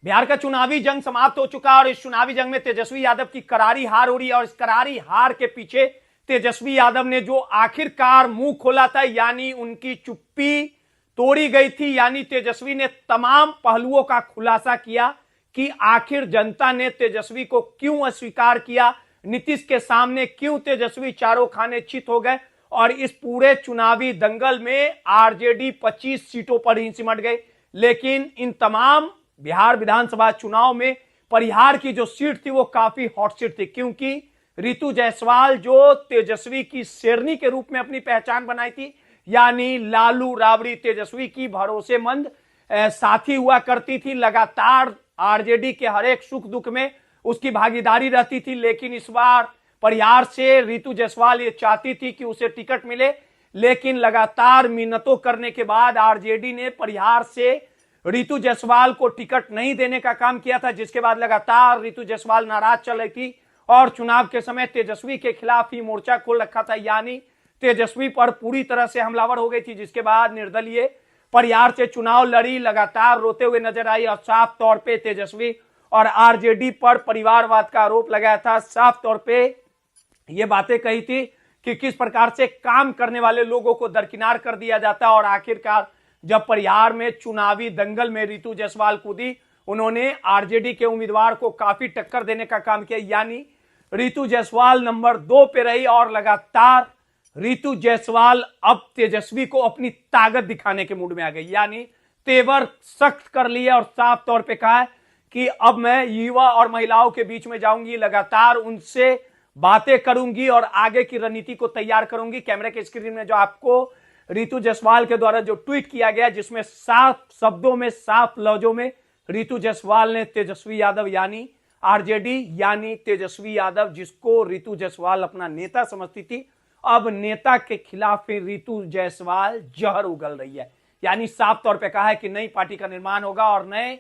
बिहार का चुनावी जंग समाप्त हो चुका और इस चुनावी जंग में तेजस्वी यादव की करारी हार हो रही है और इस करारी हार के पीछे तेजस्वी यादव ने जो आखिरकार मुंह खोला था, यानी उनकी चुप्पी तोड़ी गई थी, यानी तेजस्वी ने तमाम पहलुओं का खुलासा किया कि आखिर जनता ने तेजस्वी को क्यों अस्वीकार किया, नीतीश के सामने क्यों तेजस्वी चारों खाने चित हो गए और इस पूरे चुनावी दंगल में आरजेडी 25 सीटों पर ही सिमट गई। लेकिन इन तमाम बिहार विधानसभा चुनाव में परिहार की जो सीट थी वो काफी हॉट सीट थी, क्योंकि रितु जायसवाल जो तेजस्वी की शेरनी के रूप में अपनी पहचान बनाई थी, यानी लालू राबड़ी तेजस्वी की भरोसेमंद साथी हुआ करती थी, लगातार आरजेडी के हर एक सुख दुख में उसकी भागीदारी रहती थी। लेकिन इस बार परिहार से रितु जायसवाल ये चाहती थी कि उसे टिकट मिले, लेकिन लगातार मिन्नतों करने के बाद आरजेडी ने परिहार से रितु जायसवाल को टिकट नहीं देने का काम किया था, जिसके बाद लगातार रितु जायसवाल नाराज चल रही थी और चुनाव के समय तेजस्वी के खिलाफ ही मोर्चा खोल रखा था, यानी तेजस्वी पर पूरी तरह से हमलावर हो गई थी। जिसके बाद निर्दलीय परिहार से चुनाव लड़ी, लगातार रोते हुए नजर आई और साफ तौर पे तेजस्वी और आरजेडी पर परिवारवाद का आरोप लगाया था। साफ तौर पे ये बातें कही थी कि किस प्रकार से काम करने वाले लोगों को दरकिनार कर दिया जाता है और आखिरकार जब परिहार में चुनावी दंगल में रितु जायसवाल कूदी, उन्होंने आरजेडी के उम्मीदवार को काफी टक्कर देने का काम किया, यानी रितु जायसवाल नंबर 2 पे रही और लगातार रितु जायसवाल अब तेजस्वी को अपनी ताकत दिखाने के मूड में आ गई, यानी तेवर सख्त कर लिया और साफ तौर पे कहा है कि अब मैं युवा और महिलाओं के बीच में जाऊंगी, लगातार उनसे बातें करूंगी और आगे की रणनीति को तैयार करूंगी। कैमरे के स्क्रीन में जो आपको रितु जायसवाल के द्वारा जो ट्वीट किया गया, जिसमें साफ शब्दों में साफ लफ्जों में रितु जायसवाल ने तेजस्वी यादव यानी आरजेडी यानी तेजस्वी यादव, जिसको रितु जायसवाल अपना नेता समझती थी, अब नेता के खिलाफ ही रितु जायसवाल जहर उगल रही है। यानी साफ तौर पे कहा है कि नई पार्टी का निर्माण होगा और नए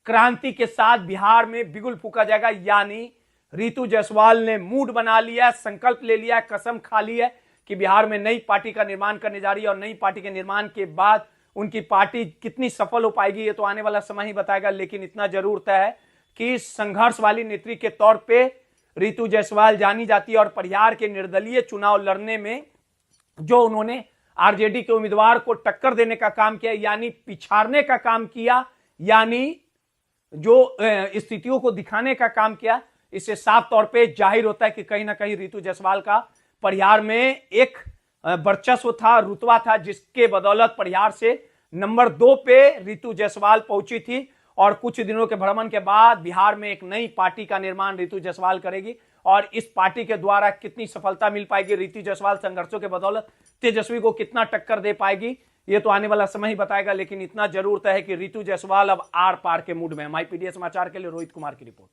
क्रांति के साथ बिहार में बिगुल फूका जाएगा। यानी रितु जायसवाल ने मूड बना लिया, संकल्प ले लिया, कसम खा ली है कि बिहार में नई पार्टी का निर्माण करने जा रही है और नई पार्टी के निर्माण के बाद उनकी पार्टी कितनी सफल हो पाएगी ये तो आने वाला समय ही बताएगा। लेकिन इतना जरूर तय है कि संघर्ष वाली नेत्री के तौर पे रितु जायसवाल जानी जाती है और परिहार के निर्दलीय चुनाव लड़ने में जो उन्होंने आरजेडी के उम्मीदवार को टक्कर देने का काम किया, यानी पिछाड़ने का काम किया, यानी जो स्थितियों को दिखाने का काम किया, इससे साफ तौर पे जाहिर होता है कि कहीं ना कहीं रितु जायसवाल का परिहार में एक वर्चस्व था, रुतबा था, जिसके बदौलत परिहार से नंबर 2 पे रितु जायसवाल पहुंची थी और कुछ दिनों के भ्रमण के बाद बिहार में एक नई पार्टी का निर्माण रितु जायसवाल करेगी और इस पार्टी के द्वारा कितनी सफलता मिल पाएगी, रितु जायसवाल संघर्षों के बदौलत तेजस्वी को कितना टक्कर दे पाएगी, ये तो आने वाला समय ही बताएगा। लेकिन इतना जरूर तय है कि रितु जायसवाल अब आर पार के मूड में है। माई पीडीए समाचार के लिए रोहित कुमार की रिपोर्ट।